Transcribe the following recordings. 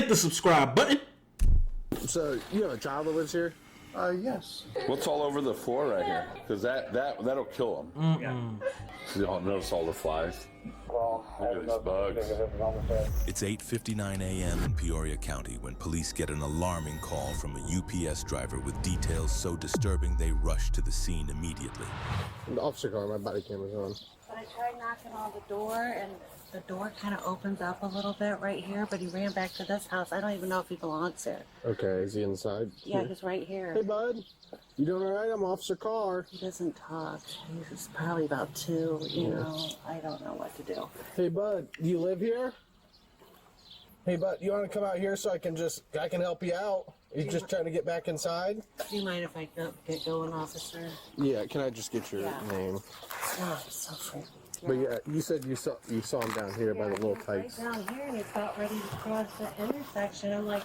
hit the subscribe button. So, you have a child that lives here? Yes. What's all over the floor right here? Because that'll kill them. Yeah. You don't notice all the flies. Look at these bugs. It's 8:59 a.m. in Peoria County when police get an alarming call from a UPS driver with details so disturbing they rush to the scene immediately. The officer car, my body camera's on. But I tried knocking on the door, and the door kind of opens up a little bit right here, but he ran back to this house. I don't even know if he belongs here. Okay, is he inside? Yeah, he's right here. Hey, bud. You doing all right? I'm Officer Carr. He doesn't talk. He's probably about 2, you know. I don't know what to do. Hey, bud. Do you live here? Hey, bud. You want to come out here so I can help you out? You just trying to get back inside? Do you mind if I get going, officer? Yeah. Can I just get your name? Oh, it's so freaky. But yeah, you said you saw him down here by the little pipes. Right down here, and he's about ready to cross the intersection. I'm like,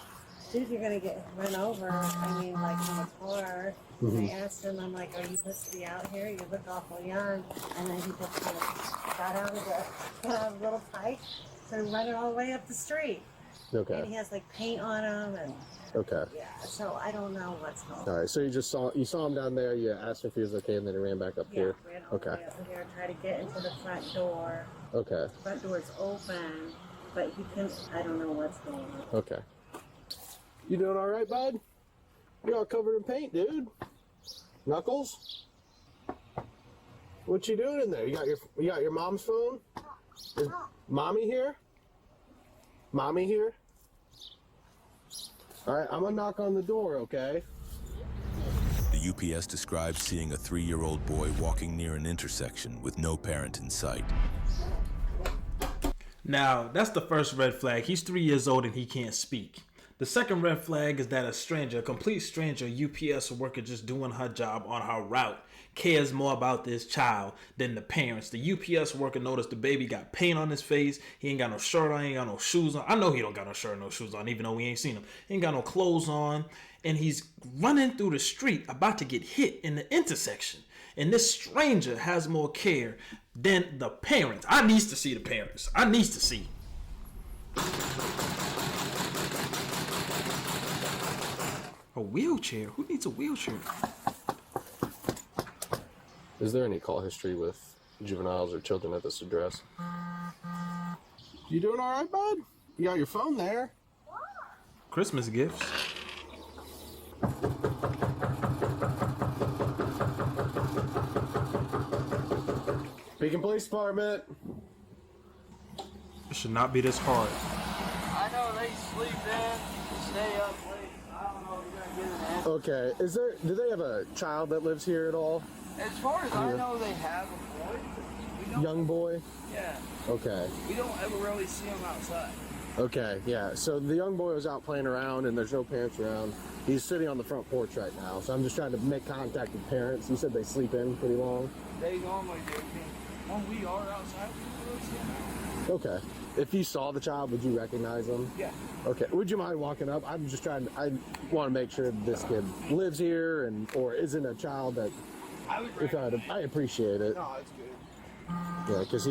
dude, you're gonna get run over. I mean, like in a car. And I asked him, I'm like, are you supposed to be out here? You look awful young. And then he just kind of got out of the little pipe, started running all the way up the street. Okay. And he has like paint on him, and Okay. yeah. So I don't know what's going on. All right. So you saw him down there. You asked him if he was okay, and then he ran back up here. Ran all the way up here, tried to get into the front door. Okay. The front door's open, but he couldn't. I don't know what's going on. Okay. You doing all right, bud? You're all covered in paint, dude. Knuckles? What you doing in there? You got your mom's phone? Is mommy here? Mommy here? All right, I'm gonna knock on the door, okay? The UPS describes seeing a 3-year-old boy walking near an intersection with no parent in sight. Now, that's the first red flag. He's 3 years old and he can't speak. The second red flag is that a complete stranger, UPS worker just doing her job on her route, cares more about this child than the parents. The UPS worker noticed the baby got paint on his face. He ain't got no shirt on, he ain't got no shoes on. I know he don't got no shirt, no shoes on, even though we ain't seen him. He ain't got no clothes on. And he's running through the street about to get hit in the intersection. And this stranger has more care than the parents. I needs to see the parents. I needs to see. A wheelchair? Who needs a wheelchair? Is there any call history with juveniles or children at this address? You doing all right, bud? You got your phone there. Christmas gifts. Beacon Police Department. It should not be this hard. I know they sleep in, stay up late. I don't know if you're gonna get an answer. Okay, do they have a child that lives here at all? As far as I know, they have a boy. We don't, Young boy? yeah, Okay. we don't ever really see them outside. Okay, yeah. So the young boy was out playing around and there's no parents around. He's sitting on the front porch right now. So I'm just trying to make contact with parents. You said they sleep in pretty long? They normally do. When we are outside, we really see them. Okay. If you saw the child, would you recognize him? Yeah. Okay. Would you mind walking up? I'm just trying to, I want to make sure this kid lives here or isn't a child that, I would I appreciate it. No, it's good. Yeah, because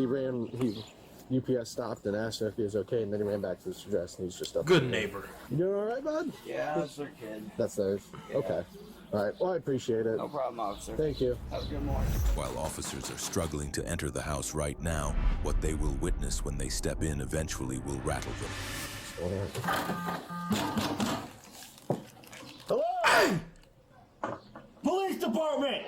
UPS stopped and asked her if he was okay, and then he ran back to his address, and he's just up. Good neighbor. You doing all right, bud? Yeah, that's their kid. That's theirs. Yeah. Okay. All right. Well, I appreciate it. No problem, officer. Thank you. Have a good morning. While officers are struggling to enter the house right now, what they will witness when they step in eventually will rattle them. Hello? Hey! Police department!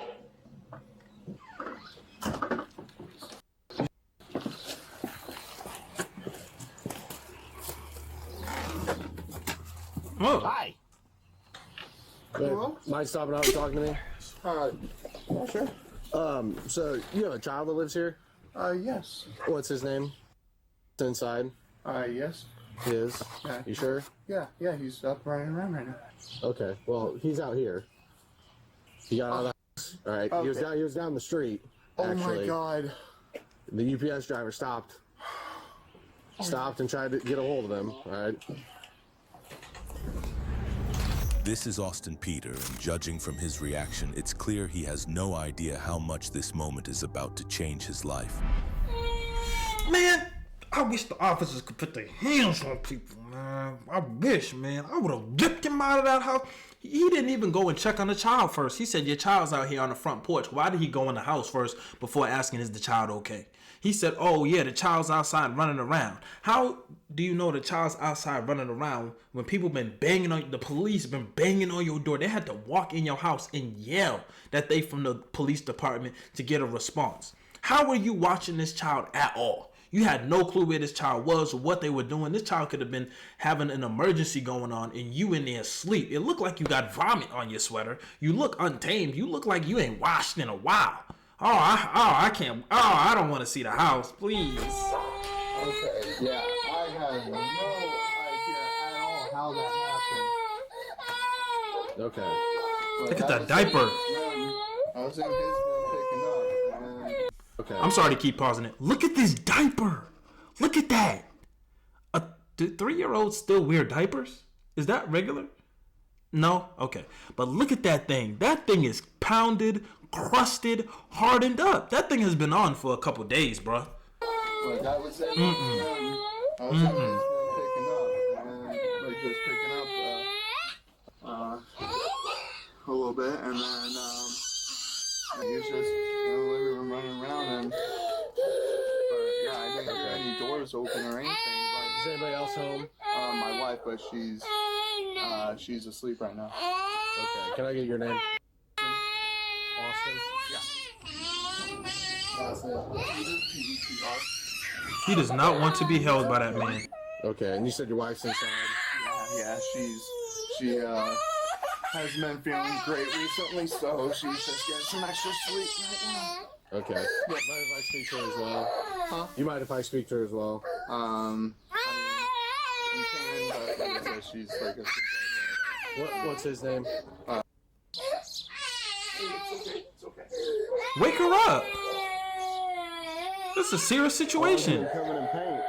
Oh. Hi. Mind stopping out and talking to me? Yeah, sure. So you have a child that lives here? Yes. What's his name? It's inside. Yes. His. Yeah. You sure? Yeah, he's up running around right now. Okay. Well, he's out here. He got out of the house. All right. Okay. He was down the street. Actually. Oh my God. The UPS driver stopped. Stopped and tried to get a hold of him. All right. This is Austin Peter, and judging from his reaction, it's clear he has no idea how much this moment is about to change his life. Man, I wish the officers could put their hands on people, man. I wish, man. I would have ripped him out of that house. He didn't even go and check on the child first. He said, your child's out here on the front porch. Why did he go in the house first before asking, is the child okay? He said, oh, yeah, the child's outside running around. How do you know the child's outside running around when people been banging on, the police been banging on your door? They had to walk in your house and yell that they from the police department to get a response. How were you watching this child at all? You had no clue where this child was or what they were doing. This child could have been having an emergency going on and you in there asleep. It looked like you got vomit on your sweater. You look untamed. You look like you ain't washed in a while. I can't. Oh, I don't want to see the house, please. Okay, yeah, I have no idea at all how that happened. Okay. Look at that diaper. I was in his room picking up, and okay. I'm sorry to keep pausing it. Look at this diaper. Look at that. Do 3-year-olds still wear diapers? Is that regular? No? Okay. But look at that thing. That thing is pounded, crusted, hardened up. That thing has been on for a couple days, bro. Like I was in his room, I was in his room picking up, and like just picking up a little bit, and then he was just in the living room running around, and but yeah, I didn't hear any doors open or anything. Like, Is anybody else home? my wife, but she's asleep right now. Okay. Can I get your name? Austin. He does not want to be held by that man. Okay. And you said your wife's inside. Yeah, she has been feeling great recently, so she's just getting some extra sleep right now. Okay. Yeah, mind if I speak to her as well? Huh? You mind if I speak to her as well? I mean, you can, but like I said, she's like asleep right now. What's his name? Wake her up. This is a serious situation. Covered in paint.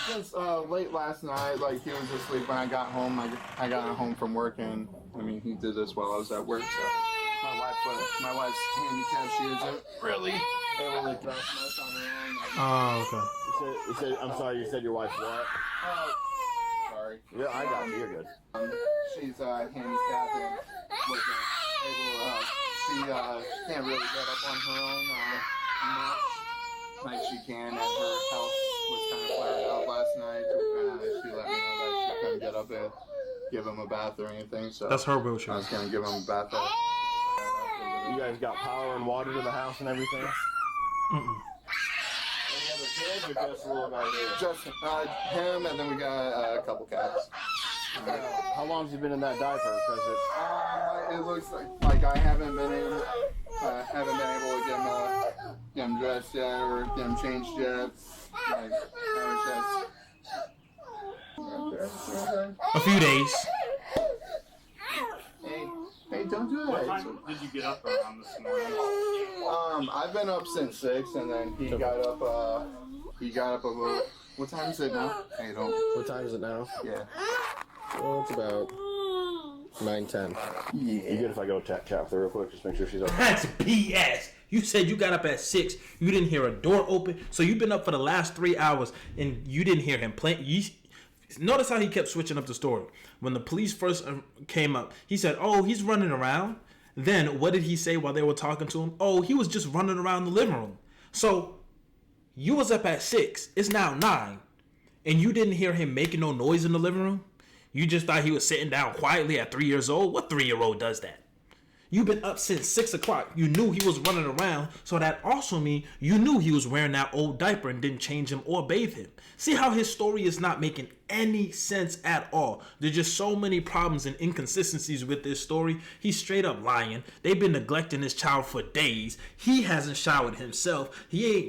Since late last night, like he was asleep when I got home. I got home from work, and I mean he did this while I was at work. So my wife's handicapped. She isn't really able to dress much on her own. Oh, okay. You said, I'm sorry, you said your wife's what? Sorry. Yeah, I got you. You're good. She's handicapped and wasn't able. She can't really get up on her own much like she can. And her health was kind of flared out last night. She let me know that she couldn't get up and give him a bath or anything. So That's her I wheelchair. was gonna give him a bath. You guys got power and water to the house and everything? Mm-mm. Any other kids or just a little guy here? Just him, and then we got a couple cats. How long has he been in that diaper? Because It looks like I haven't been able to get him dressed yet or get him changed yet. Like I was just. A few days. Hey, don't do that. What time did you get up around this morning? I've been up since 6, and then he got up. He got up a little. What time is it now? Hey, don't. what time is it now? Yeah. Well, it's about 9:10. You good if I go chat with her real quick? Just make sure she's okay. That's BS. You said you got up at 6. You didn't hear a door open. So you've been up for the last 3 hours and you didn't hear him play. Notice how he kept switching up the story. When the police first came up, he said, oh, he's running around. Then what did he say while they were talking to him? Oh, he was just running around the living room. So you was up at 6. It's now 9. And you didn't hear him making no noise in the living room? You just thought he was sitting down quietly at 3 years old? What 3-year-old does that? You've been up since 6 o'clock. You knew he was running around, so that also means you knew he was wearing that old diaper and didn't change him or bathe him. See how his story is not making any sense at all. There's just so many problems and inconsistencies with this story. He's straight up lying. They've been neglecting this child for days. He hasn't showered himself.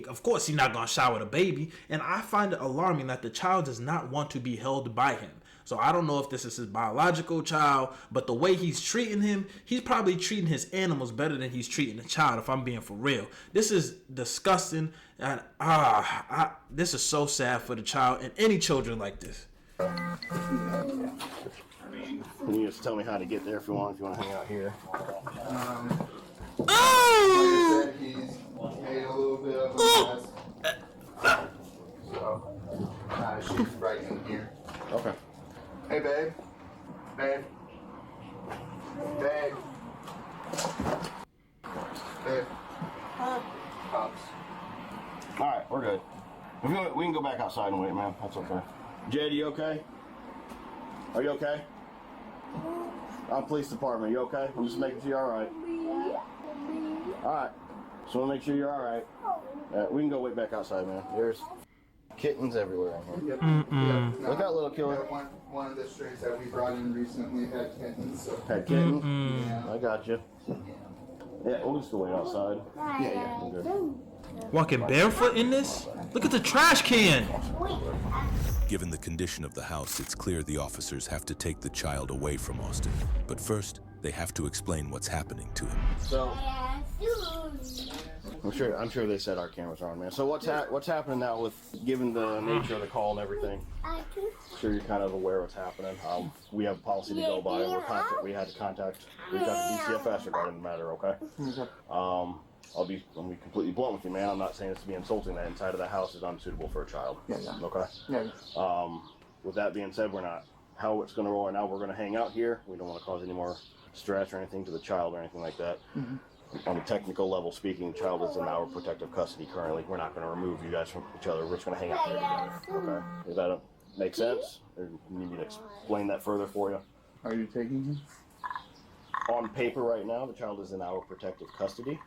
Of course he's not gonna shower the baby. And I find it alarming that the child does not want to be held by him. So I don't know if this is his biological child, but the way he's treating him, he's probably treating his animals better than he's treating the child, if I'm being for real. This is disgusting, and this is so sad for the child and any children like this. Can you just tell me how to get there if you want to hang out here? Like I said, he's made a little bit of a mess. She's right in here. Okay. Hey, babe. Babe. Babe. Babe. Pops. All right, we're good. We can go back outside and wait, man. That's okay. Jade, you okay? Are you okay? I'm police department. You okay? I'm just making sure you're all right. All right. Just want to make sure you're all right. We can go wait back outside, man. There's kittens everywhere in here. Yep. No, Look out, little killer. One of the strays that we brought in recently had kittens. So. Had kittens? Yeah. I got you. Yeah, we'll just go wait outside. Yeah. We're good. Walking barefoot in this? Look at the trash can. Given the condition of the house, it's clear the officers have to take the child away from Austin. But first, they have to explain what's happening to him. So, I'm sure they said our cameras are on, man. So what's happening now with, given the nature of the call and everything? I'm sure you're kind of aware what's happening. We have a policy to go by. We had to contact DCFS regarding the matter. Okay. I'll be completely blunt with you, man. I'm not saying this to be insulting. That inside of the house is unsuitable for a child. Yeah. Okay. Yeah. With that being said, we're not. How it's going to roll right now, we're going to hang out here. We don't want to cause any more stress or anything to the child or anything like that. On a technical level speaking, the child is in our protective custody currently. We're not going to remove you guys from each other. We're just going to hang out here together. Okay. Does that make sense? Or do you need me to explain that further for you? Are you taking him? On paper right now, the child is in our protective custody.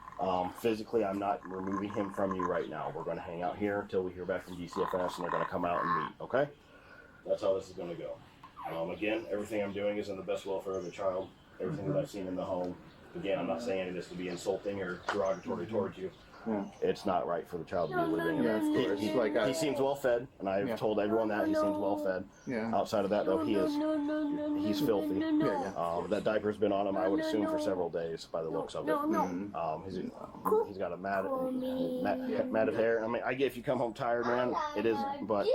Physically, I'm not removing him from you right now. We're going to hang out here until we hear back from DCFS, and they're going to come out and meet, okay? That's how this is going to go. Again, everything I'm doing is in the best welfare of the child. Everything that I've seen in the home. Again, I'm not saying any of this to be insulting or derogatory towards you. Yeah. It's not right for the child to be living in Yeah, of course. He seems well fed, and I've told everyone that he seems well fed. Yeah. Outside of that, though, he's filthy. That diaper's been on him, I would assume, for several days by the looks of it. He's got a matted hair. I mean, I get if you come home tired, man, it is, but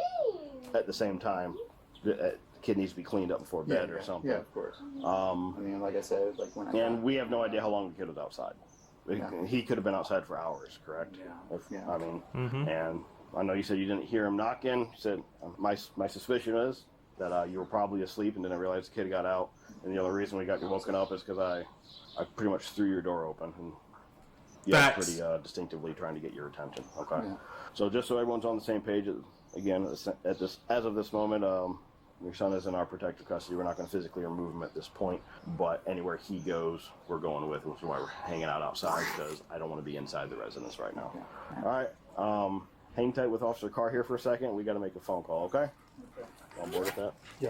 at the same time, the kid needs to be cleaned up before bed or something. Yeah, of course. I mean, like I said, like when And we have no idea how long the kid was outside. He could have been outside for hours, correct? Yeah. I mean, and I know you said you didn't hear him knocking. You said, my suspicion is that you were probably asleep and didn't realize the kid got out. And the only reason we got you woken up is because I pretty much threw your door open. And you were pretty distinctively trying to get your attention. Okay. Yeah. So just so everyone's on the same page, again, as of this moment, your son is in our protective custody. We're not going to physically remove him at this point, but anywhere he goes, we're going with him, which is why we're hanging out outside, because I don't want to be inside the residence right now. All right. Hang tight with Officer Carr here for a second. We got to make a phone call, okay? On board with that? Yeah.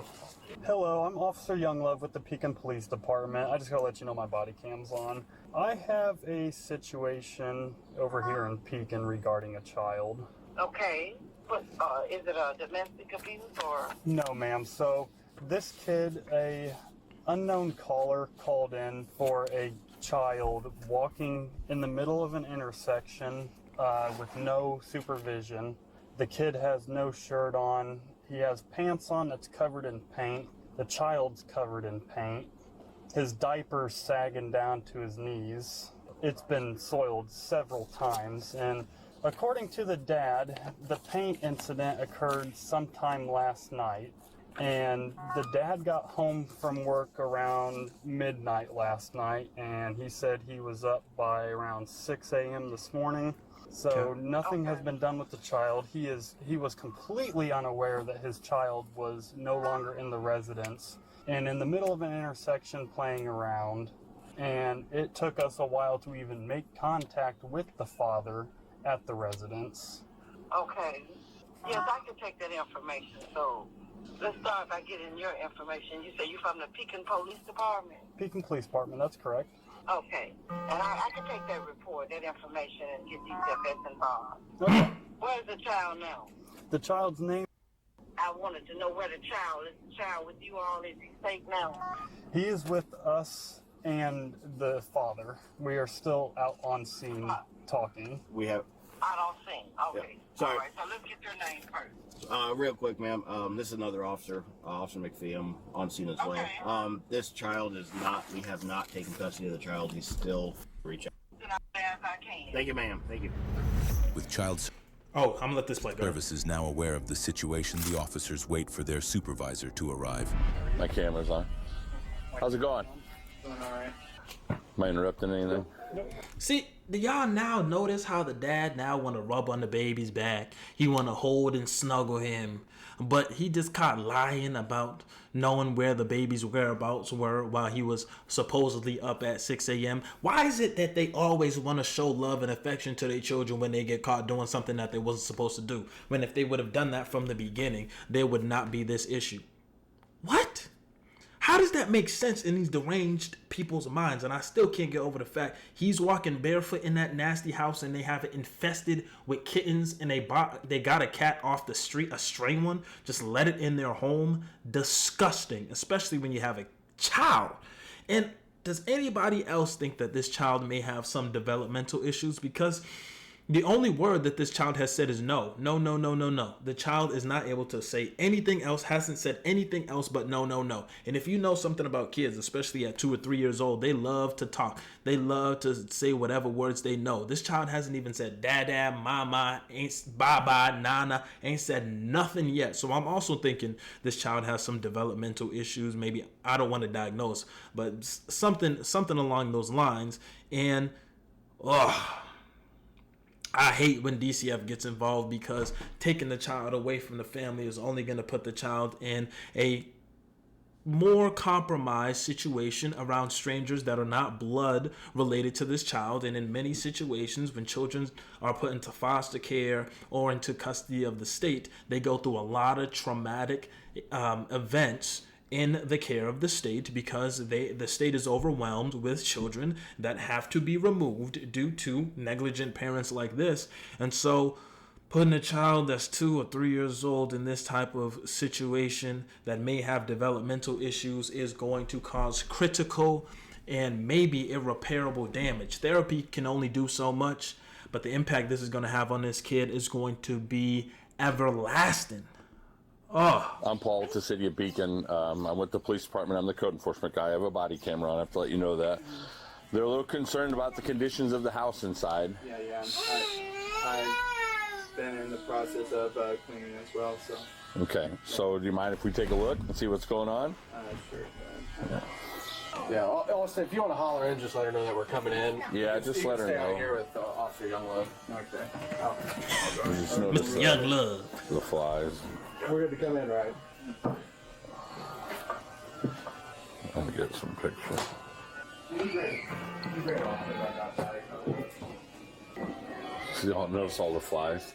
Hello, I'm Officer Younglove with the Pekin Police Department. I just gotta let you know my body cam's on. I have a situation over here in Pekin regarding a child. Okay. But, is it a domestic abuse or? No, ma'am. So this kid, a unknown caller called in for a child walking in the middle of an intersection with no supervision. The kid has no shirt on. He has pants on that's covered in paint. The child's covered in paint. His diaper's sagging down to his knees. It's been soiled several times, and according to the dad, the paint incident occurred sometime last night, and the dad got home from work around midnight last night, and he said he was up by around 6 a.m. this morning. So nothing has been done with the child. He was completely unaware that his child was no longer in the residence and in the middle of an intersection playing around. And it took us a while to even make contact with the father at the residence. Okay. Yes, I can take that information. So let's start by getting your information. You say you're from the Pekin Police Department? Pekin Police Department, that's correct. Okay. And I can take that report, that information, and get DCFS involved. Okay. Where's the child now? The child's name? I wanted to know where the child is. The child with you all? Is he safe now? He is with us and the father. We are still out on scene talking. We have... Out on scene. Okay. Yeah. Sorry. All right, so let's get your name first. Real quick, ma'am. This is another officer, Officer McPhee. I'm on scene as well. This child is not, we have not taken custody of the child. He's still reaching out. As I can. Thank you, ma'am. Thank you. With child Oh, I'm gonna let this play. Go. Service is now aware of the situation. The officers wait for their supervisor to arrive. My camera's on. How's it going? Doing all right. Am I interrupting anything? See, do y'all now notice how the dad now want to rub on the baby's back? He want to hold and snuggle him, but he just caught lying about knowing where the baby's whereabouts were while he was supposedly up at 6 a.m. Why is it that they always want to show love and affection to their children when they get caught doing something that they wasn't supposed to do? When if they would have done that from the beginning, there would not be this issue. What? How does that make sense in these deranged people's minds? And I still can't get over the fact he's walking barefoot in that nasty house and they have it infested with kittens and they got a cat off the street, a stray one, just let it in their home. Disgusting, especially when you have a child. And does anybody else think that this child may have some developmental issues? Because the only word that this child has said is no. No, no, no, no, no. The child is not able to say anything else, hasn't said anything else but no, no, no. And if you know something about kids, especially at 2 or 3 years old, they love to talk. They love to say whatever words they know. This child hasn't even said dada, mama, ain't baba, nana, ain't said nothing yet. So I'm also thinking this child has some developmental issues. Maybe, I don't want to diagnose, but something along those lines. And, I hate when DCF gets involved because taking the child away from the family is only going to put the child in a more compromised situation around strangers that are not blood related to this child. And in many situations, when children are put into foster care or into custody of the state, they go through a lot of traumatic events in the care of the state because the state is overwhelmed with children that have to be removed due to negligent parents like this. And so putting a child that's 2 or 3 years old in this type of situation that may have developmental issues is going to cause critical and maybe irreparable damage. Therapy can only do so much, but the impact this is going to have on this kid is going to be everlasting. Oh. I'm Paul with the City of Beacon. I'm with the police department. I'm the code enforcement guy. I have a body camera on. I have to let you know that. They're a little concerned about the conditions of the house inside. Yeah. I've been in the process of cleaning as well, so. Okay, so do you mind if we take a look and see what's going on? Sure. Yeah, Austin, if you want to holler in, just let her know that we're coming in. Yeah, just let her stay know. out here with Officer Younglove. Okay. We just noticed Younglove. The flies. We're good to come in, right? I'll get some pictures. So y'all notice all the flies?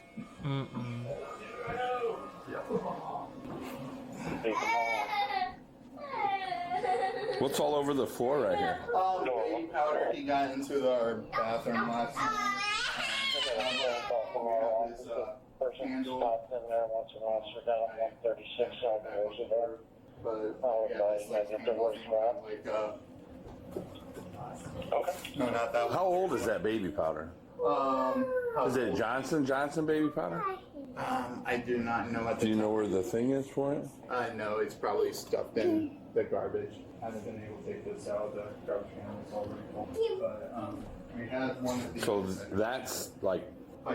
What's all over the floor right here? Baby powder. He got into our bathroom last night. Handle. In there once an officer down at 136 on Roosevelt. Okay. No, not that one. How old is that baby powder? Is it Johnson baby powder? I do not know what. Do you know where the thing is for it? I know it's probably stuffed in the garbage. I haven't been able to take this out. The garbage can is already full. But we have one of these. So that's like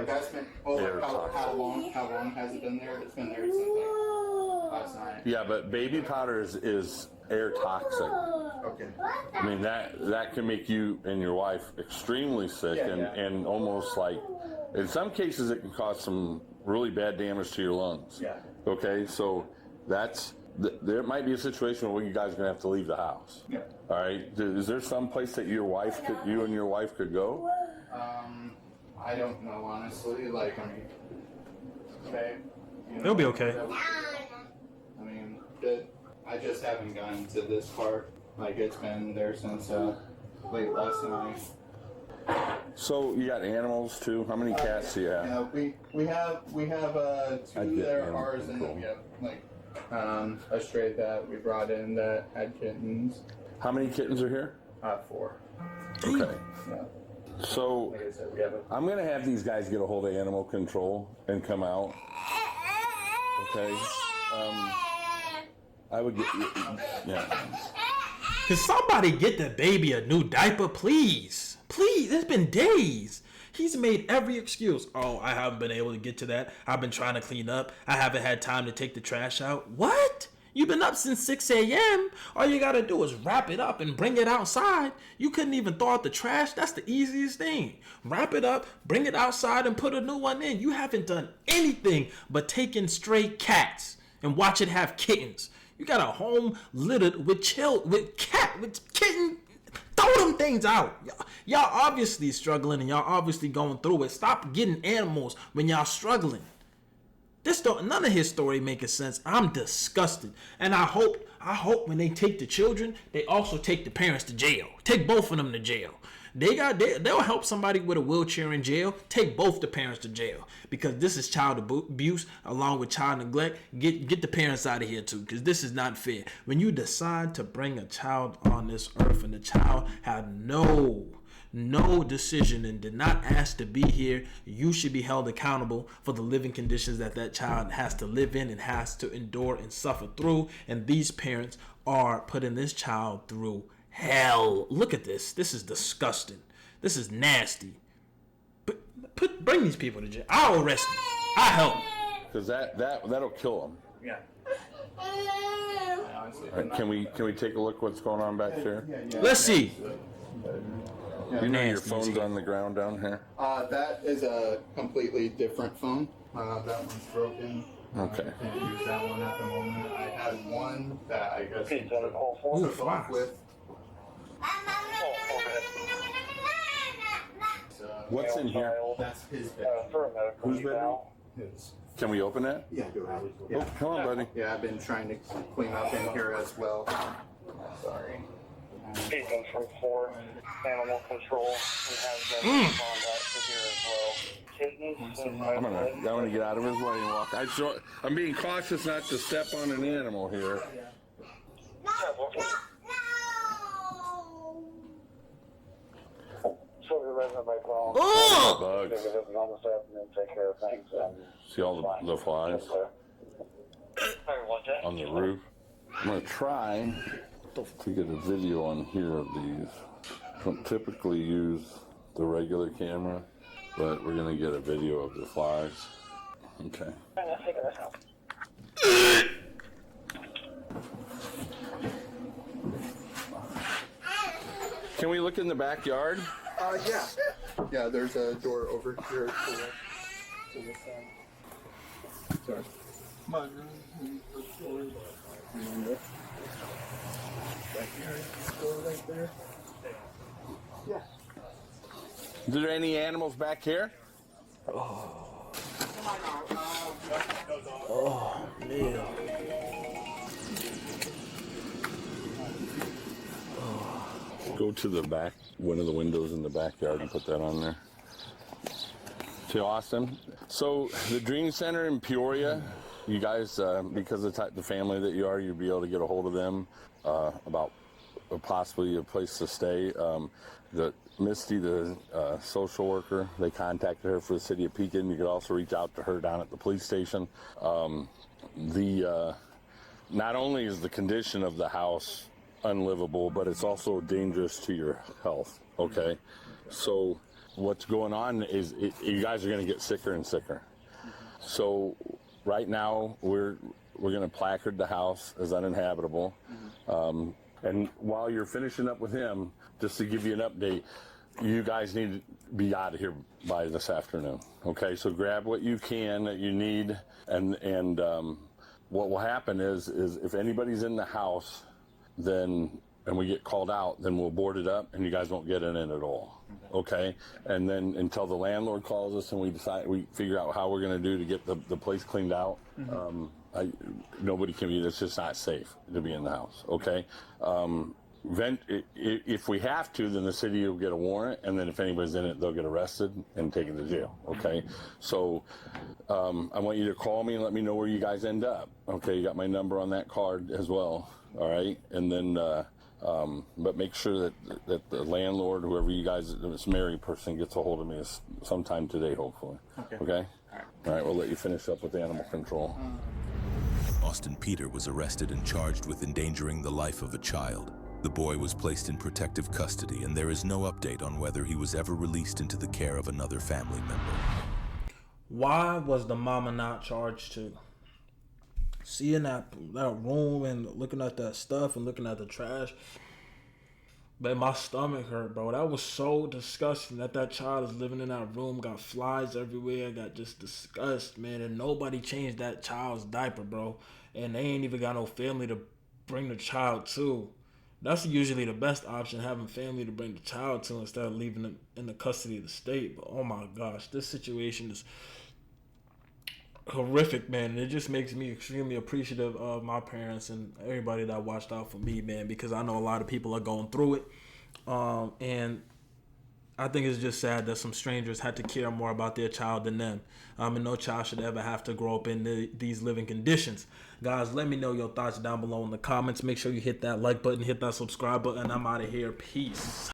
that's been. How long has it been there? It's been there since last night. Yeah, but baby powder is air toxic. Okay. I mean that can make you and your wife extremely sick and almost like in some cases it can cause some really bad damage to your lungs. Yeah. Okay, so there might be a situation where you guys are gonna have to leave the house. Yeah. All right. Is there some place that you and your wife could go? I don't know honestly. Like babe. It'll be okay. I mean, I just haven't gotten to this part. Like it's been there since late last night. So you got animals too? How many cats do you have? Yeah, we have two that are ours, and then we have like a stray that we brought in that had kittens. How many kittens are here? 4. Okay. Yeah. So Like I said, we have I'm gonna have these guys get a hold of animal control and come out. Okay. I would get Can somebody get the baby a new diaper, please? Please, it's been days. He's made every excuse. Oh, I haven't been able to get to that. I've been trying to clean up. I haven't had time to take the trash out. What? You've been up since 6 a.m. All you gotta do is wrap it up and bring it outside. You couldn't even throw out the trash. That's the easiest thing. Wrap it up, bring it outside, and put a new one in. You haven't done anything but taking stray cats and watch it have kittens. You got a home littered with kitten. Throw them things out. Y'all obviously struggling and y'all obviously going through it. Stop getting animals when y'all struggling. None of his story making sense. I'm disgusted. And I hope when they take the children, they also take the parents to jail. Take both of them to jail. They'll help somebody with a wheelchair in jail. Take both the parents to jail. Because this is child abuse along with child neglect. Get the parents out of here too, because this is not fair. When you decide to bring a child on this earth and the child had no decision and did not ask to be here, you should be held accountable for the living conditions that child has to live in and has to endure and suffer through. And these parents are putting this child through hell. Look at this. This is disgusting. This is nasty. Bring these people to jail. I'll arrest them. I'll help. Because that'll kill them. Yeah. Right, can we take a look what's going on back here? Let's see. You know your phone's on the ground down here? That is a completely different phone. That one's broken. Okay. I can't use that one at the moment. I had one that I guess Okay, so call for took off with. What's in here? That's his bed. for a medical Who's bedroom? His. Can we open that? Yeah, go ahead. Yeah. Oh, come on, buddy. Yeah, I've been trying to clean up in here as well. Sorry. Speaking from 4 Animal Control and has been in contact with here as well. Kittens. I'm gonna get out of his way and walk. I'm being cautious not to step on an animal here. So the resident might call. Bugs. Almost afternoon, take care of things. See all the flies on the roof. I'm gonna try to get a video on here of these. Don't typically use the regular camera, but we're gonna get a video of the flies. Okay. Can we look in the backyard? Yeah. Yeah, there's a door over here to the side. Sorry. My room, backyard door right there. Yeah. Is there any animals back here? Oh, man. Go to the back, one of the windows in the backyard and put that on there. Okay, Austin. So the Dream Center in Peoria, you guys, because of the family that you are, you'll be able to get a hold of them about possibly a place to stay. Misty, the social worker, they contacted her for the city of Pekin. You could also reach out to her down at the police station. Not only is the condition of the house unlivable, but it's also dangerous to your health. Okay, so what's going on is you guys are going to get sicker and sicker. So right now we're going to placard the house as uninhabitable. And while you're finishing up with him, just to give you an update, you guys need to be out of here by this afternoon. Okay, so grab what you can that you need, and what will happen is if anybody's in the house, then and we get called out, then we'll board it up, and you guys won't get in it at all. Okay, and then until the landlord calls us and we figure out how we're going to do to get the place cleaned out. Nobody can be. It's just not safe to be in the house. Okay. If we have to, then the city will get a warrant, and then if anybody's in it, they'll get arrested and taken to jail. Okay. So I want you to call me and let me know where you guys end up. Okay. You got my number on that card as well. All right. And then, but make sure that the landlord, whoever you guys, this married person, gets a hold of me sometime today, hopefully. Okay. All right. We'll let you finish up with animal control. Austin Peter was arrested and charged with endangering the life of a child. The boy was placed in protective custody, and there is no update on whether he was ever released into the care of another family member. Why was the mama not charged too? Seeing that room and looking at that stuff and looking at the trash, man, my stomach hurt, bro. That was so disgusting that child is living in that room, got flies everywhere, got just disgust, man, and nobody changed that child's diaper, bro. And they ain't even got no family to bring the child to. That's usually the best option, having family to bring the child to instead of leaving them in the custody of the state. But oh my gosh, this situation is horrific, man. And it just makes me extremely appreciative of my parents and everybody that watched out for me, man, because I know a lot of people are going through it. And I think it's just sad that some strangers had to care more about their child than them. And no child should ever have to grow up in these living conditions. Guys, let me know your thoughts down below in the comments. Make sure you hit that like button, hit that subscribe button. I'm out of here. Peace.